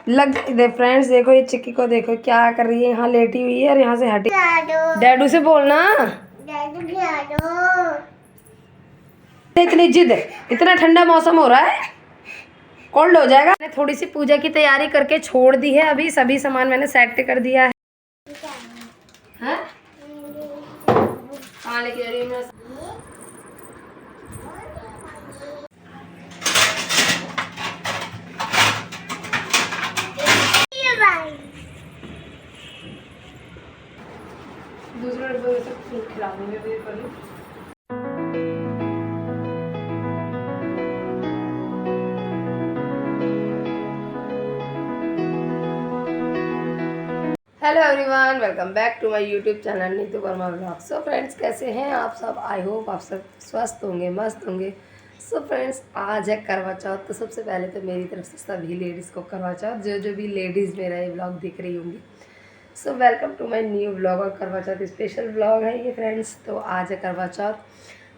लग दे फ्रेंड्स, देखो ये चिक्की को देखो क्या कर रही है, यहाँ लेटी हुई है और यहाँ से हटी। डैडू से बोलना। इतनी जिद, इतना ठंडा मौसम हो रहा है, कोल्ड हो जाएगा। मैंने थोड़ी सी पूजा की तैयारी करके छोड़ दी है, अभी सभी सामान मैंने सेट कर दिया है। हाँ? कहाँ लेके जा रही है? दूसरे डब्बे में से फ्रूट खिला दूंगी अभी कल। Hello everyone, welcome back to my YouTube channel Neetu Verma vlog. So friends, कैसे हैं आप सब? आई होप आप सब स्वस्थ होंगे, मस्त होंगे। सो फ्रेंड्स, आज है करवा चौथ। तो सबसे पहले तो मेरी तरफ से सभी लेडीज़ को करवा चौथ, जो भी लेडीज़ मेरा ये व्लॉग दिख रही होंगी। So welcome to my new vlog, और करवा चौथ स्पेशल व्लॉग है ये फ्रेंड्स। तो आज है करवा चौथ,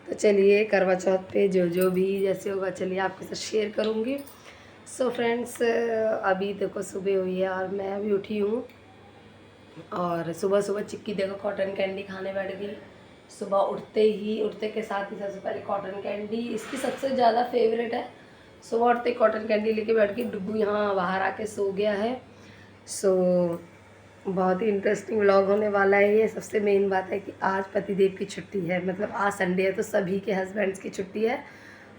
तो चलिए करवा चौथ पे जो भी जैसे होगा चलिए आपके साथ शेयर करूँगी। सो फ्रेंड्स, अभी देखो सुबह हुई है और मैं अभी उठी हूँ, और सुबह सुबह चिक्की देखो कॉटन कैंडी खाने बैठ गई। सुबह उठते के साथ ही सबसे पहले कॉटन कैंडी इसकी सबसे ज़्यादा फेवरेट है। सुबह उठते कॉटन कैंडी लेके बैठ गई। डुग्गू यहाँ बाहर आके सो गया है। सो बहुत ही इंटरेस्टिंग व्लॉग होने वाला है ये। सबसे मेन बात है कि आज पतिदेव की छुट्टी है, मतलब आज संडे है तो सभी के हस्बैंड्स की छुट्टी है।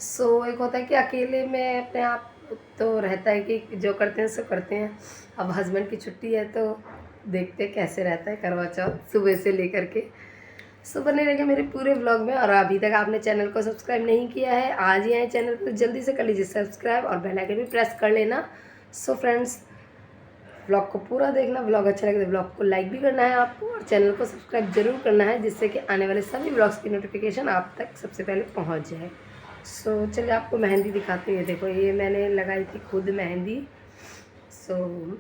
सो एक होता है कि अकेले में अपने आप तो रहता है कि जो करते हैं सो करते हैं। अब हस्बैंड की छुट्टी है तो देखते कैसे रहता है करवा चौथ सुबह से लेकर के। सो बने रहेंगे मेरे पूरे व्लॉग में। और अभी तक आपने चैनल को सब्सक्राइब नहीं किया है, आज ही आए चैनल को जल्दी से कर लीजिए सब्सक्राइब और बेल आइकन भी प्रेस कर लेना। सो फ्रेंड्स, व्लॉग को पूरा देखना। व्लॉग अच्छा लगे तो व्लॉग को लाइक भी करना है आपको, और चैनल को सब्सक्राइब जरूर करना है, जिससे कि आने वाले सभी व्लॉग्स की नोटिफिकेशन आप तक सबसे पहले पहुँच जाए। सो चलिए आपको मेहंदी दिखाते हैं। देखो ये मैंने लगाई थी खुद मेहंदी। सो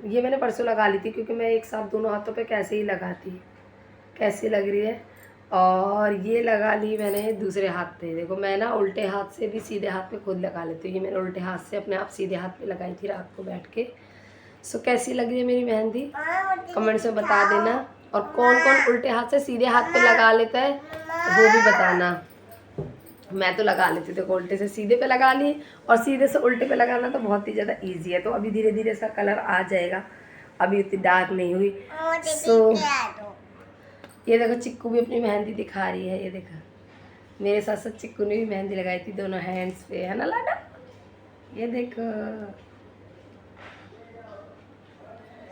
ये मैंने परसों लगा ली थी, क्योंकि मैं एक साथ दोनों हाथों पे कैसे ही लगाती, कैसी लग रही है। और ये लगा ली मैंने दूसरे हाथ पे। देखो मैं ना उल्टे हाथ से भी सीधे हाथ पे खुद लगा लेती हूँ। ये मैंने उल्टे हाथ से अपने आप सीधे हाथ पे लगाई थी रात को बैठ के। सो कैसी लग रही है मेरी मेहंदी कमेंट्स में बता देना। और कौन कौन उल्टे हाथ से सीधे हाथ पे लगा लेता है वो भी बताना। मैं तो लगा लेती, देखो उल्टे से सीधे पे लगा ली, और सीधे से उल्टे पे लगाना तो बहुत ही ज़्यादा इजी है। तो अभी धीरे धीरे इसका कलर आ जाएगा, अभी उतनी डार्क नहीं हुई। सो ये देखो चिक्कू भी अपनी मेहंदी दिखा रही है। ये देखो मेरे साथ साथ चिक्कू ने भी मेहंदी लगाई थी दोनों हैंड्स पे, है ना लाडा? ये देखो।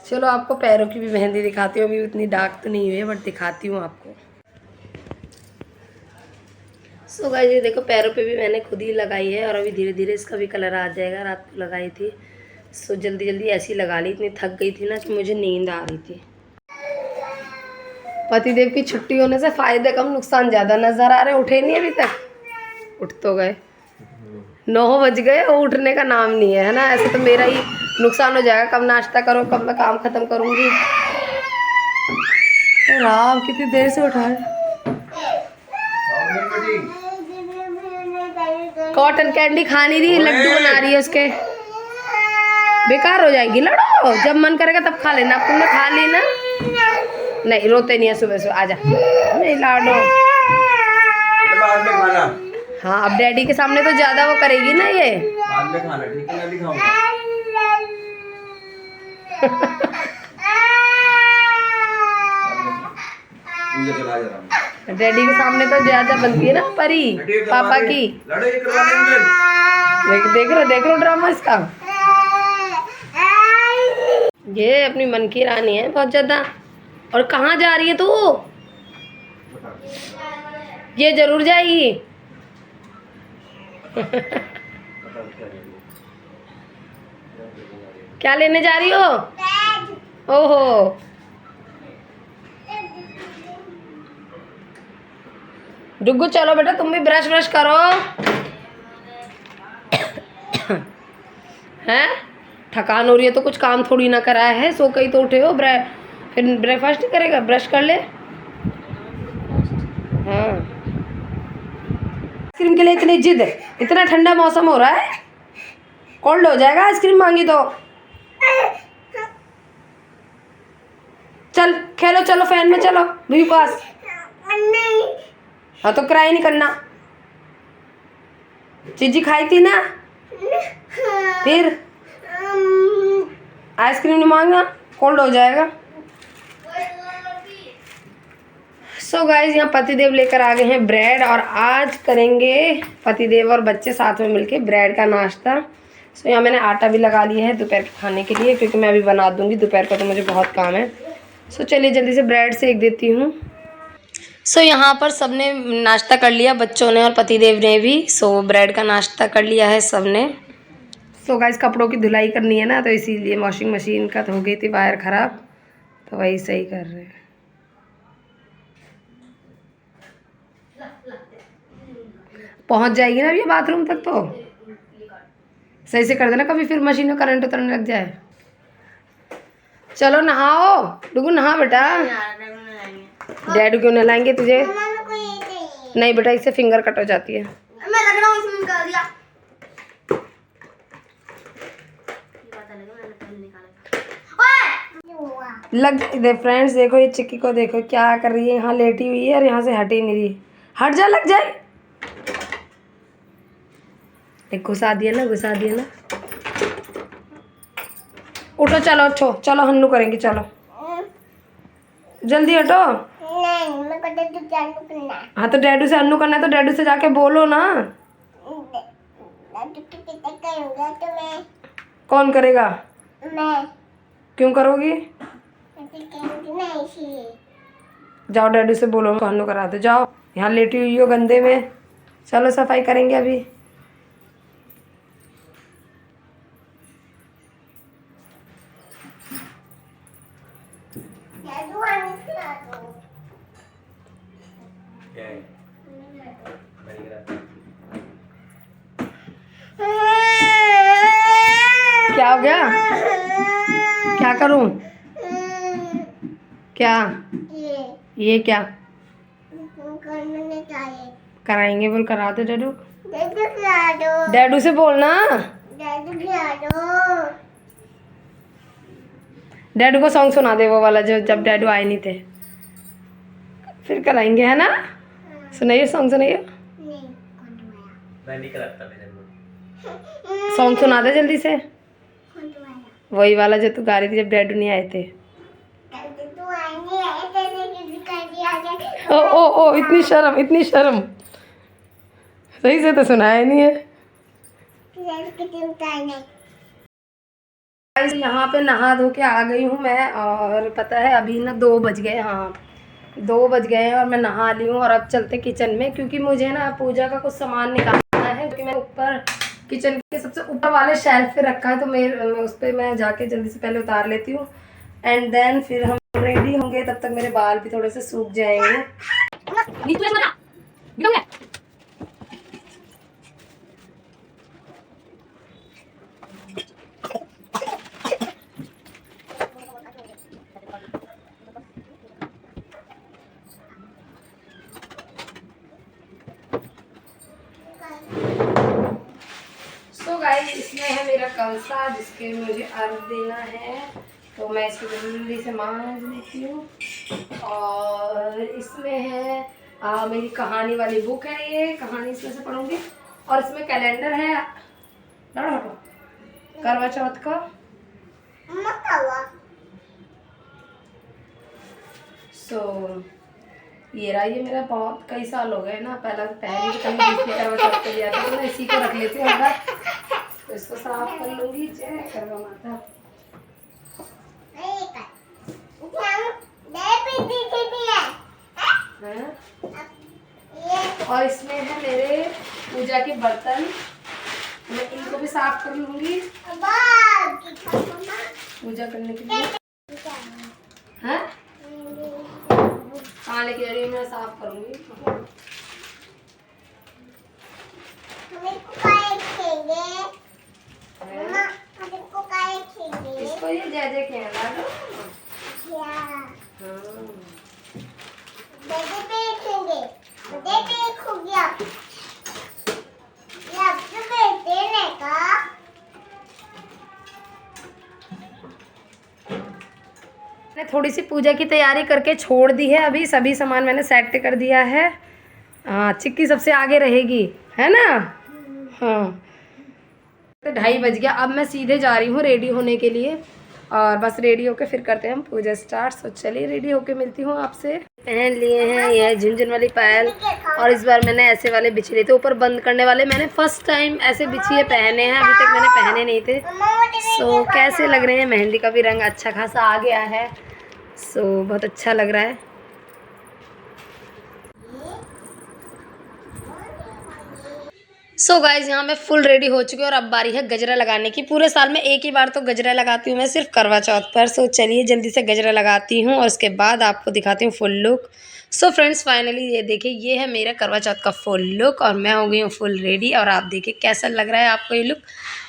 चलो आपको पैरों की भी मेहंदी दिखाती हूँ, अभी उतनी डार्क तो नहीं हुई है बट दिखाती हूँ आपको। सो गाइस, ये देखो पैरों पे भी मैंने खुद ही लगाई है, और अभी धीरे धीरे इसका भी कलर आ जाएगा। रात को लगाई थी, सो जल्दी जल्दी ऐसी लगा ली। इतनी थक गई थी ना कि मुझे नींद आ रही थी। पतिदेव की छुट्टी होने से फ़ायदे कम नुकसान ज़्यादा नज़र आ रहे। उठे नहीं अभी तक, उठ तो गए, 9 बज गए और उठने का नाम नहीं है ना। ऐसे तो मेरा ही नुकसान हो जाएगा, कब नाश्ता करो, कब मैं काम ख़त्म करूँगी। राम कितनी देर से उठा है। कॉटन कैंडी खा नहीं रही, लड्डू बना रही है उसके, बेकार हो जाएगी। लड़ो, जब मन करेगा तब खा लेना। अब तुमने खा ली ना, नहीं रोते नहीं है सुबह सुबह। आजा, नहीं लाडो, बाद में खाना। हाँ अब डैडी के सामने तो ज्यादा वो करेगी ना ये। बाद में खाना, ठीक है? मैं भी खाऊंगा। चला जा रहा हूं। डैडी के सामने तो ज्यादा बनती है ना परी पापा की। देख लो ड्रामा इसका। ये अपनी मन की रानी है बहुत ज्यादा। और कहाँ जा रही है तू? ये जरूर जाएगी। क्या लेने जा रही हो? ओहो, डुग्गू चलो बेटा तुम भी ब्रश ब्रश करो। हैं, थकान हो रही है तो कुछ काम थोड़ी ना कराया है। सो कहीं तो उठे हो, फिर ब्रेकफास्ट ही करेगा, ब्रश कर ले। हाँ, आइसक्रीम के लिए इतनी जिद, इतना ठंडा मौसम हो रहा है, कोल्ड हो जाएगा। आइसक्रीम मांगी तो चल खेलो, चलो फैन में चलो भी पास। हाँ तो क्राई नहीं करना। चीजी खाई थी ना, फिर आइसक्रीम नहीं मांगना, कोल्ड हो जाएगा। सो गाइस यहाँ पतिदेव लेकर आ गए हैं ब्रेड, और आज करेंगे पतिदेव और बच्चे साथ में मिलके ब्रेड का नाश्ता। सो यहाँ मैंने आटा भी लगा लिया है दोपहर के खाने के लिए, क्योंकि मैं अभी बना दूंगी दोपहर का, तो मुझे बहुत काम है। सो चलिए जल्दी से ब्रेड सेक देती हूँ। सो यहाँ पर सबने नाश्ता कर लिया, बच्चों ने और पतिदेव ने भी। सो ब्रेड का नाश्ता कर लिया है सबने। सो गाइस कपड़ों की धुलाई करनी है ना, तो इसीलिए वॉशिंग मशीन का तो हो गई थी वायर ख़राब, तो वही सही कर रहे हैं। पहुंच जाएगी ना ये बाथरूम तक, तो सही से कर देना, कभी फिर मशीन में करंट उतरने लग जाए। चलो नहाओ डुगू, नहा बेटा। डैडू क्यों नहलाएंगे तुझे? नहीं बेटा, इससे फिंगर कट हो जाती है। मैं लग रहा हूं इसमें निकाल दिया। लग दे फ्रेंड्स, देखो ये चिक्की को देखो क्या कर रही है, यहाँ लेटी हुई है और यहाँ से हट ही नहीं रही। हट जा, लग जाए। घुसा दिया ना, घुसा दिया ना। उठो चलो, उठो चलो, हन्नू करेंगे, चलो जल्दी हटो। नहीं, मैं डैडू करना। हाँ तो डैडू से हन्नू करना है, तो डैडू से जाके बोलो ना। डैडू करूँगा तो मैं। कौन करेगा? मैं। क्यों करोगी? जाओ डैडू से बोलो हन्नू करा दो, जाओ। यहाँ लेटी हुई हो गंदे में, चलो सफाई करेंगे अभी। क्या हो गया? क्या करूं? क्या ये क्या कराएंगे? बोल, करा दो डैडू। डैडू से बोलना। डैडू को सॉन्ग सुना दे, वो वाला जो जब डैडू आए नहीं थे, फिर कराएंगे, है ना? सुनाइए सॉन्ग, सुनाइए। सॉन्ग सुना दे जल्दी से, वही वाला जो तू गा रही थी जब डैडू नहीं आए थे। ओ ओ ओ, इतनी शर्म, इतनी शर्म। सही से तो सुनाया नहीं है। यहाँ पे नहा धो के आ गई हूँ मैं, और पता है अभी ना 2 बज गए। हाँ 2 बज गए हैं और मैं नहा ली हूँ। और अब चलते किचन में, क्योंकि मुझे ना पूजा का कुछ सामान निकालना है, क्योंकि मैं ऊपर किचन के सबसे ऊपर वाले शेल्फ पे रखा है, तो मैं उस पर मैं जाके जल्दी से पहले उतार लेती हूँ, एंड देन फिर हम रेडी होंगे। तब तक मेरे बाल भी थोड़े से सूख जाएंगे। सो गाइस इसमें है मेरा कलसा, जिसके मुझे अर्घ देना है, तो मैं इसको जल्दी से मांझ लेती हूँ। और इसमें है मेरी कहानी वाली बुक है, ये कहानी इसमें से पढ़ूंगी। और इसमें कैलेंडर है, करवा चौथ का। सो ये रहा, ये मेरा बहुत कई साल हो गए ना, पहली तो कहीं दूसरी करवा चौथ को लिया था, तो मैं इसी को रख लेती हूँ अंदर। तो इसको साफ कर लूँगी। जय करवा माता। और इसमें है मेरे पूजा के बर्तन, मैं इनको भी साफ कर लूँगी पूजा करने के लिए। हाँ कहाँ लेके जा रही हूँ? मैं साफ करूँगी। इसको ये जय जय कहना है। मैंने थोड़ी सी पूजा की तैयारी करके छोड़ दी है, अभी सभी सामान मैंने सेट कर दिया है। हाँ, चिक्की सबसे आगे रहेगी, है ना। हाँ, 2:30 बज गया। अब मैं सीधे जा रही हूँ रेडी होने के लिए, और बस रेडी होके फिर करते हैं हम पूजा स्टार्ट। तो चलिए रेडी होके मिलती हूँ आपसे। पहन लिए हैं ये झुनझुन वाली पायल, और इस बार मैंने ऐसे वाले बिछ लिए थे, ऊपर बंद करने वाले। मैंने फर्स्ट टाइम ऐसे बिछिए पहने हैं, अभी तक मैंने पहने नहीं थे। सो कैसे लग रहे हैं? मेहंदी का भी रंग अच्छा खासा आ गया है, सो बहुत अच्छा लग रहा है। सो गाइज यहाँ मैं फुल रेडी हो चुकी हूँ, और अब बारी है गजरा लगाने की। पूरे साल में एक ही बार तो गजरा लगाती हूँ मैं, सिर्फ करवा चौथ पर। सो चलिए जल्दी से गजरा लगाती हूँ, और उसके बाद आपको दिखाती हूँ full look. So friends finally ये देखिए, ये है मेरा करवा चौथ का फुल लुक, और मैं हो गई हूँ फुल रेडी। और आप देखिए कैसा लग रहा है आपको ये लुक,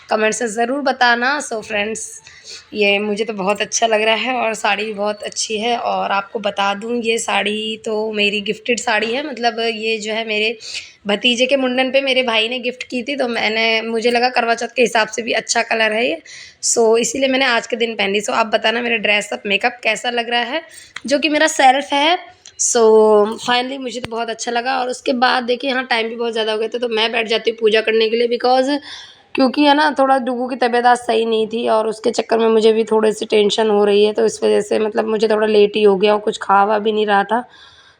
कमेंट से ज़रूर बताना। सो फ्रेंड्स ये मुझे तो बहुत अच्छा लग रहा है, और साड़ी भी बहुत अच्छी है। और आपको बता दूँ, ये साड़ी तो मेरी गिफ्टेड साड़ी है, मतलब ये जो है मेरे भतीजे के मुंडन पे मेरे भाई ने गिफ्ट की थी, तो मुझे लगा करवा चौथ के हिसाब से भी अच्छा कलर है ये, सो इसीलिए मैंने आज के दिन पहनी। सो आप बताना मेरा ड्रेसअप मेकअप कैसा लग रहा है, जो कि मेरा सेल्फ है। सो फाइनली मुझे तो बहुत अच्छा लगा। और उसके बाद देखिए यहाँ टाइम भी बहुत ज़्यादा हो गया था, तो मैं बैठ जाती हूँ पूजा करने के लिए, बिकॉज क्योंकि है ना थोड़ा डुगू की तबीयत आज सही नहीं थी, और उसके चक्कर में मुझे भी थोड़ी सी टेंशन हो रही है, तो इस वजह से मतलब मुझे थोड़ा लेट ही हो गया, और कुछ खा हुआ भी नहीं रहा था।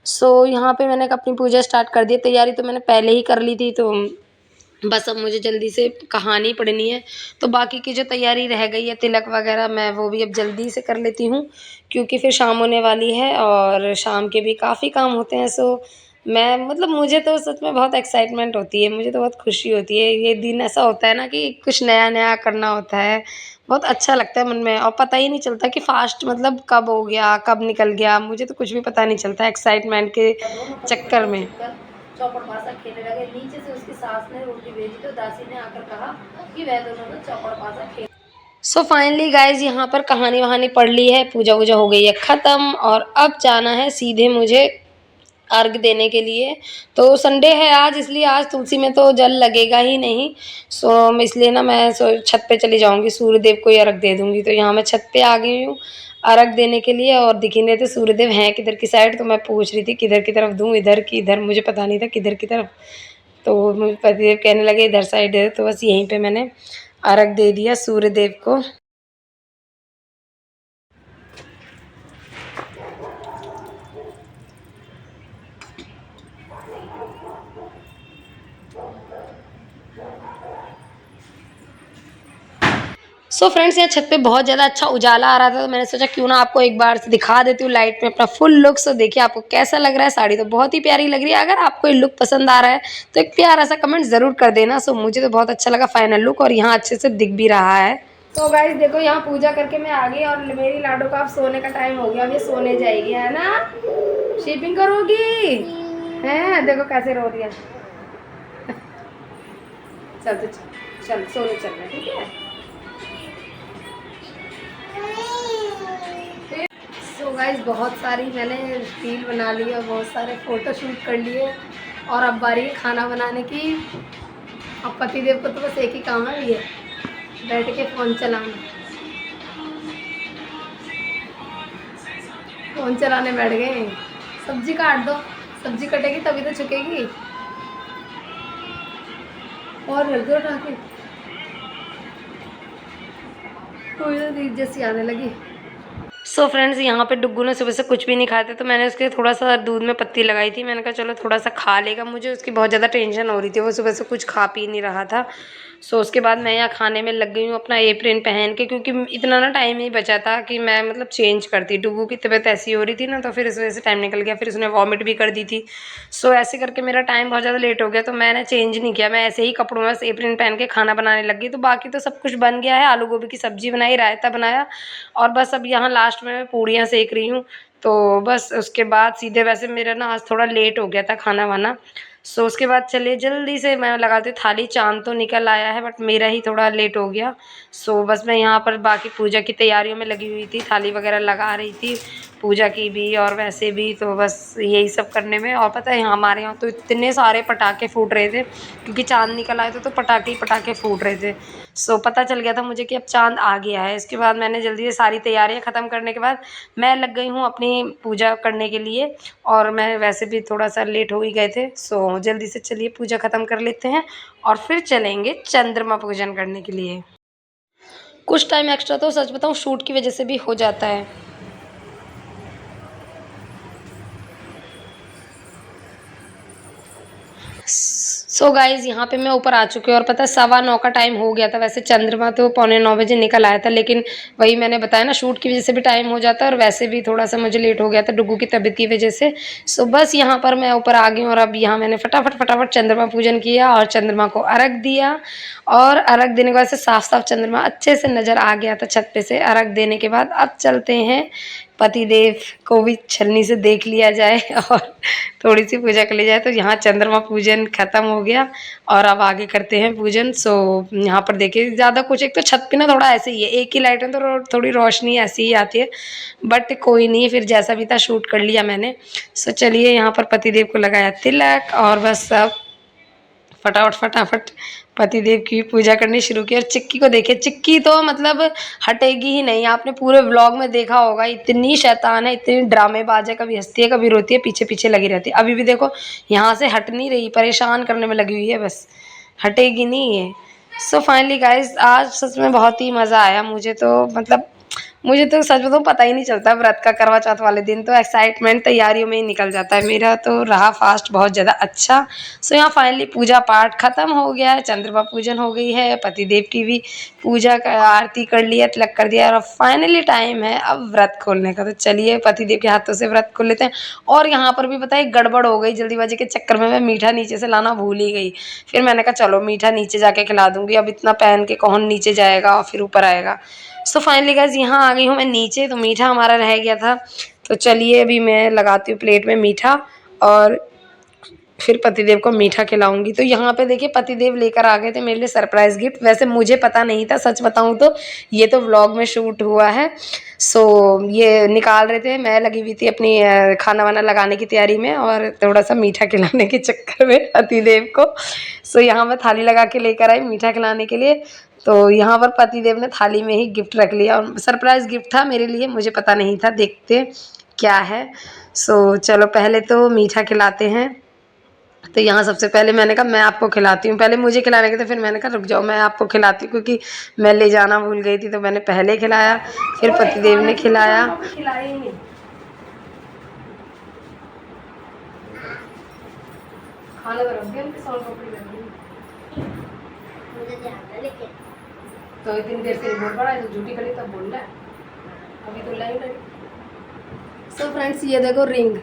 सो यहाँ पे मैंने अपनी पूजा स्टार्ट कर दी। तैयारी तो मैंने पहले ही कर ली थी, तो बस अब मुझे जल्दी से कहानी पढ़नी है। तो बाकी की जो तैयारी रह गई है तिलक वगैरह, मैं वो भी अब जल्दी से कर लेती हूँ, क्योंकि फिर शाम होने वाली है, और शाम के भी काफ़ी काम होते हैं। सो मैं मतलब मुझे तो सच में बहुत एक्साइटमेंट होती है, मुझे तो बहुत खुशी होती है। ये दिन ऐसा होता है ना कि कुछ नया नया करना होता है, बहुत अच्छा लगता है मन में, और पता ही नहीं चलता कि फास्ट मतलब कब हो गया कब निकल गया, मुझे तो कुछ भी पता नहीं चलता एक्साइटमेंट के चक्कर में। चौपड़ पासा खेलने लगे। नीचे से उसकी सास ने रोटी भेजी, तो दासी ने आकर कहा कि वह दोनों चौपड़ पासा खेल। सो फाइनली गाइज यहाँ पर कहानी वहानी पढ़ ली है, पूजा वूजा हो गई है ख़त्म, और अब जाना है सीधे मुझे अर्घ देने के लिए। तो संडे है आज, इसलिए आज तुलसी में तो जल लगेगा ही नहीं। सो इसलिए ना मैं छत पे चली जाऊँगी, सूर्यदेव को ही अर्घ दे दूँगी। तो यहाँ मैं छत पे आ गई हूँ अर्घ देने के लिए, और दिख ही नहीं थे सूर्यदेव हैं किधर की साइड। तो मैं पूछ रही थी किधर की तरफ दूँ, इधर की इधर, मुझे पता नहीं था किधर की तरफ। तो मुझे पतिदेव कहने लगे इधर साइड है, तो बस यहीं पे मैंने अर्घ दे दिया सूर्यदेव को। सो फ्रेंड्स यहाँ छत पे बहुत ज़्यादा अच्छा उजाला आ रहा था, तो मैंने सोचा क्यों ना आपको एक बार से दिखा देती हूँ लाइट में अपना फुल लुक। सो देखिए आपको कैसा लग रहा है, साड़ी तो बहुत ही प्यारी लग रही है। अगर आपको ये लुक पसंद आ रहा है तो एक प्यारा सा कमेंट ज़रूर कर देना। सो मुझे तो बहुत अच्छा लगा फाइनल लुक, और यहाँ अच्छे से दिख भी रहा है। तो गाइस देखो यहाँ पूजा करके मैं आ गई, और मेरी लाडो का अब सोने का टाइम हो गया, अब ये सोने जाएगी, है ना। शिपिंग करोगी है, देखो कैसे रो रही है। चल तो चल सोने चलना, ठीक है। सो गाइस बहुत सारी मैंने रील बना ली और बहुत सारे फ़ोटो शूट कर लिए, और अब बारी है खाना बनाने की। अब पतिदेव को तो बस एक ही काम है, ये बैठ के फ़ोन चलाना। फ़ोन चलाने बैठ गए। सब्जी काट दो, सब्जी कटेगी तभी तो छुकेगी। और रख दो उठा के, कोई ना रीत जैसी आने लगी। सो फ्रेंड्स यहाँ पे डुग्गू ने सुबह से कुछ भी नहीं खाया था, तो मैंने उसके थोड़ा सा दूध में पत्ती लगाई थी। मैंने कहा चलो थोड़ा सा खा लेगा, मुझे उसकी बहुत ज़्यादा टेंशन हो रही थी, वो सुबह से कुछ खा पी नहीं रहा था। सो उसके बाद मैं यहाँ खाने में लग गई हूँ अपना एप्रन पहन के, क्योंकि इतना ना टाइम नहीं बचा था कि मैं मतलब चेंज करती। डुग्गू की तबीयत ऐसी हो रही थी ना, तो फिर इस वजह से टाइम निकल गया, फिर उसने वॉमिट भी कर दी थी। सो ऐसे करके मेरा टाइम बहुत ज़्यादा लेट हो गया, तो मैंने चेंज नहीं किया, मैं ऐसे ही कपड़ों में एप्रन पहन के खाना बनाने लग गई। तो बाकी तो सब कुछ बन गया है, आलू गोभी की सब्ज़ी बनाई, रायता बनाया, और बस अब यहाँ लास्ट में मैं पूड़ियाँ सेक रही हूँ। तो बस उसके बाद सीधे, वैसे मेरा ना आज थोड़ा लेट हो गया था खाना वाना। सो उसके बाद चलिए जल्दी से मैं लगाती हूँ थाली। चाँद तो निकल आया है, बट मेरा ही थोड़ा लेट हो गया। सो बस मैं यहाँ पर बाकी पूजा की तैयारियों में लगी हुई थी, थाली वगैरह लगा रही थी, पूजा की भी और वैसे भी, तो बस यही सब करने में। और पता है यहाँ हमारे यहाँ तो इतने सारे पटाखे फूट रहे थे, क्योंकि चाँद निकल आए थे तो पटाखे ही पटाखे फूट रहे थे। सो पता चल गया था मुझे कि अब चाँद आ गया है। इसके बाद मैंने जल्दी से सारी तैयारियाँ ख़त्म करने के बाद मैं लग गई हूँ अपनी पूजा करने के लिए। और मैं वैसे भी थोड़ा सा लेट हो ही गए थे, सो जल्दी से चलिए पूजा ख़त्म कर लेते हैं और फिर चलेंगे चंद्रमा पूजन करने के लिए। कुछ टाइम एक्स्ट्रा तो सच बताऊँ शूट की वजह से भी हो जाता है। सो गाइज यहाँ पे मैं ऊपर आ चुकी हूँ और पता है 9:15 का टाइम हो गया था। वैसे चंद्रमा तो 8:45 बजे निकल आया था, लेकिन वही मैंने बताया ना, शूट की वजह से भी टाइम हो जाता है और वैसे भी थोड़ा सा मुझे लेट हो गया था डुगू की तबीयत की वजह से। सो बस यहाँ पर मैं ऊपर आ गई हूँ और अब यहाँ मैंने फटाफट फटाफट चंद्रमा पूजन किया और चंद्रमा को अर्घ दिया। और अर्घ देने के बाद से साफ साफ चंद्रमा अच्छे से नज़र आ गया था छत पे से। अर्घ देने के बाद अब चलते हैं, पतिदेव को भी छलनी से देख लिया जाए और थोड़ी सी पूजा कर ली जाए। तो यहाँ चंद्रमा पूजन ख़त्म हो गया और अब आगे करते हैं पूजन। सो यहाँ पर देखिए ज़्यादा कुछ, एक तो छत पे ना थोड़ा ऐसे ही है, एक ही लाइट है तो थोड़ी रोशनी ऐसी ही आती है, बट कोई नहीं, फिर जैसा भी था शूट कर लिया मैंने। सो चलिए यहाँ पर पतिदेव को लगाया तिलक और बस सब फटाफट फटाफट पतिदेव की पूजा करनी शुरू की। और चिक्की को देखिए, चिक्की तो मतलब हटेगी ही नहीं। आपने पूरे व्लॉग में देखा होगा, इतनी शैतान है, इतनी ड्रामेबाज है, कभी हंसती है कभी रोती है, पीछे पीछे लगी रहती है। अभी भी देखो यहाँ से हट नहीं रही, परेशान करने में लगी हुई है, बस हटेगी नहीं है। सो फाइनली गाइज आज सच में बहुत ही मज़ा आया मुझे तो। मतलब मुझे तो सच बताऊं पता ही नहीं चलता व्रत का, करवा चौथ वाले दिन तो एक्साइटमेंट तैयारियों में ही निकल जाता है। मेरा तो रहा फास्ट बहुत ज़्यादा अच्छा। सो यहाँ फाइनली पूजा पाठ खत्म हो गया है, चंद्रमा पूजन हो गई है, पतिदेव की भी पूजा का आरती कर लिया, तिलक कर दिया और अब फाइनली टाइम है अब व्रत खोलने का। तो चलिए पतिदेव के हाथों से व्रत खोल लेते हैं। और यहाँ पर भी बताइए गड़बड़ हो गई, जल्दीबाजी के चक्कर में मैं मीठा नीचे से लाना भूल ही गई। फिर मैंने कहा चलो मीठा नीचे जाके खिला दूंगी, अब इतना पहन के कौन नीचे जाएगा और फिर ऊपर आएगा। सो फाइनली गाइस यहाँ आ गई हूँ मैं नीचे, तो मीठा हमारा रह गया था। तो चलिए अभी मैं लगाती हूँ प्लेट में मीठा और फिर पतिदेव को मीठा खिलाऊंगी। तो यहाँ पे देखिए पतिदेव लेकर आ गए थे मेरे लिए सरप्राइज़ गिफ्ट। वैसे मुझे पता नहीं था, सच बताऊँ तो ये तो व्लॉग में शूट हुआ है। सो ये निकाल रहे थे, मैं लगी हुई थी अपनी खाना वाना लगाने की तैयारी में और थोड़ा सा मीठा खिलाने के चक्कर में पतिदेव को। सो यहाँ मैं थाली लगा के लेकर आई मीठा खिलाने के लिए। तो यहाँ पर पतिदेव ने थाली में ही गिफ्ट रख लिया और सरप्राइज़ गिफ्ट था मेरे लिए, मुझे पता नहीं था, देखते क्या है। सो चलो पहले तो मीठा खिलाते हैं। तो यहाँ सबसे पहले मैंने कहा मैं आपको खिलाती हूँ, पहले मुझे खिलाने के थे, फिर मैंने कहा रुक जाओ मैं आपको खिलाती हूँ, क्योंकि मैं ले जाना भूल गई थी। तो मैंने पहले खिलाया, फिर पतिदेव ने खिलाया। तो इतनी देर से बोल पड़ा है, तो झूठी खड़ी तब बोल रहा है, अभी तो लाइन है। सो फ्रेंड्स ये देखो रिंग,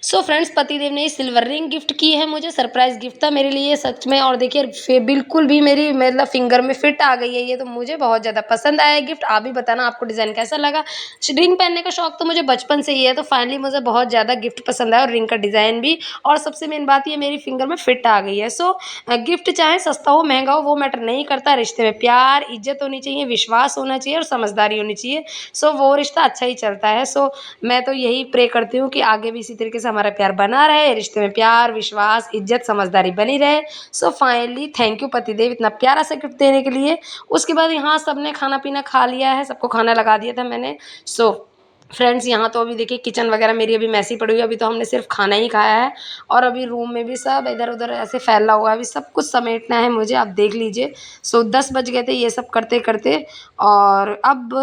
सो फ्रेंड्स पतिदेव ने सिल्वर रिंग गिफ्ट की है मुझे, सरप्राइज़ गिफ्ट था मेरे लिए सच में। और देखिए बिल्कुल भी मेरी मतलब फिंगर में फिट आ गई है ये, तो मुझे बहुत ज़्यादा पसंद आया गिफ्ट। आप भी बताना आपको डिज़ाइन कैसा लगा। रिंग पहनने का शौक तो मुझे बचपन से ही है, तो फाइनली मुझे बहुत ज़्यादा गिफ्ट पसंद आया और रिंग का डिज़ाइन भी। और सबसे मेन बात ये मेरी फिंगर में फिट आ गई है। सो गिफ्ट चाहे सस्ता हो महंगा हो वो मैटर नहीं करता, रिश्ते में प्यार इज्जत होनी चाहिए, विश्वास होना चाहिए और समझदारी होनी चाहिए। सो वो रिश्ता अच्छा ही चलता है। सो मैं तो यही प्रे करती हूँ कि आगे भी इसी तरीके से हमारा प्यार बना रहे, रिश्ते में प्यार विश्वास इज्जत समझदारी बनी रहे। सो फाइनली थैंक यू पतिदेव इतना प्यारा सा गिफ्ट देने के लिए। उसके बाद यहाँ सबने खाना पीना खा लिया है, सबको खाना लगा दिया था मैंने। सो फ्रेंड्स यहाँ तो अभी देखिए किचन वगैरह मेरी अभी मैसी पड़ी हुई है, अभी तो हमने सिर्फ खाना ही खाया है। और अभी रूम में भी सब इधर उधर ऐसे फैला हुआ है, अभी सब कुछ समेटना है मुझे, आप देख लीजिए। सो 10 बज गए थे ये सब करते करते। और अब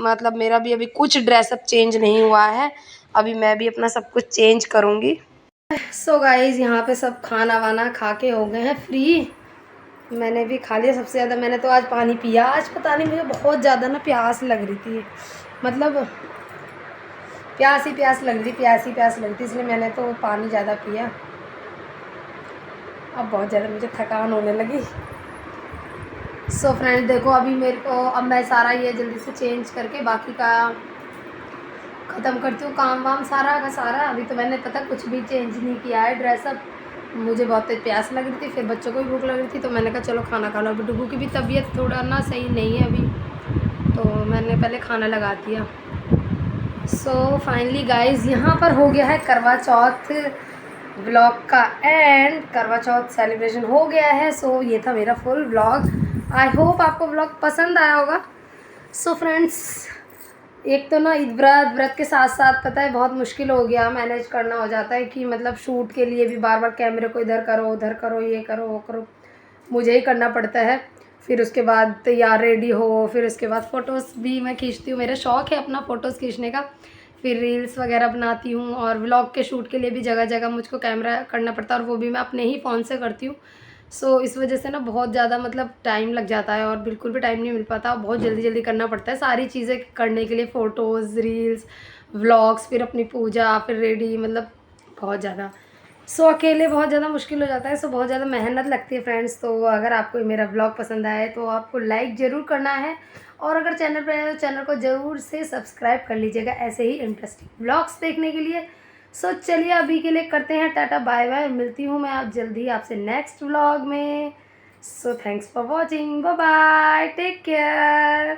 मतलब मेरा भी अभी कुछ ड्रेसअप चेंज नहीं हुआ है, अभी मैं भी अपना सब कुछ चेंज करूँगी। सो गाइज यहाँ पे सब खाना वाना खा के हो गए हैं फ्री, मैंने भी खा लिया। सबसे ज़्यादा मैंने तो आज पानी पिया, आज पता नहीं मुझे बहुत ज़्यादा ना प्यास लग रही थी, मतलब प्यास ही प्यास लग रही थी, इसलिए मैंने तो पानी ज़्यादा पिया। अब बहुत ज़्यादा मुझे थकान होने लगी। सो फ्रेंड्स देखो अभी मेरे को, अब मैं सारा ये जल्दी से चेंज करके बाकी का ख़त्म करती हूँ काम वाम सारा का सारा। अभी तो मैंने पता कुछ भी चेंज नहीं किया है ड्रेसअप, मुझे बहुत तेज प्यास लग रही थी, फिर बच्चों को भी भूख लग रही थी, तो मैंने कहा चलो खाना खा लो। अभी डुगू की भी तबीयत थोड़ा ना सही नहीं है अभी, तो मैंने पहले खाना लगा दिया। सो फाइनली गाइज़, यहाँ पर हो गया है करवा चौथ व्लॉग का एंड। करवा चौथ सेलिब्रेशन हो गया है। सो ये था मेरा फुल व्लॉग। आई होप आपको व्लॉग पसंद आया होगा। सो फ्रेंड्स, एक तो ना ईद व्रत के साथ साथ पता है बहुत मुश्किल हो गया, मैनेज करना हो जाता है कि मतलब शूट के लिए भी बार बार कैमरे को इधर करो उधर करो, ये करो वो करो, मुझे ही करना पड़ता है। फिर उसके बाद तैयार रेडी हो, फिर उसके बाद फ़ोटोज़ भी मैं खींचती हूँ, मेरा शौक़ है अपना फ़ोटोज़ खींचने का। फिर रील्स वगैरह बनाती हूँ, और व्लॉग के शूट के लिए भी जगह जगह मुझको कैमरा करना पड़ता है, और वो भी मैं अपने ही फ़ोन से करती हूँ। सो इस वजह से ना बहुत ज़्यादा मतलब टाइम लग जाता है, और बिल्कुल भी टाइम नहीं मिल पाता। बहुत जल्दी जल्दी करना पड़ता है सारी चीज़ें करने के लिए, फ़ोटोज़, रील्स, व्लॉग्स, फिर अपनी पूजा, फिर रेडी, मतलब बहुत ज़्यादा। सो अकेले बहुत ज़्यादा मुश्किल हो जाता है। सो बहुत ज़्यादा मेहनत लगती है फ्रेंड्स। तो अगर आपको मेरा व्लॉग पसंद आए तो आपको लाइक ज़रूर करना है, और अगर चैनल पर आए तो चैनल को ज़रूर से सब्सक्राइब कर लीजिएगा ऐसे ही इंटरेस्टिंग व्लॉग्स देखने के लिए। सो चलिए अभी के लिए करते हैं टाटा बाय बाय। मिलती हूँ मैं आप जल्दी आपसे नेक्स्ट व्लॉग में। So thanks for watching, bye bye, take care.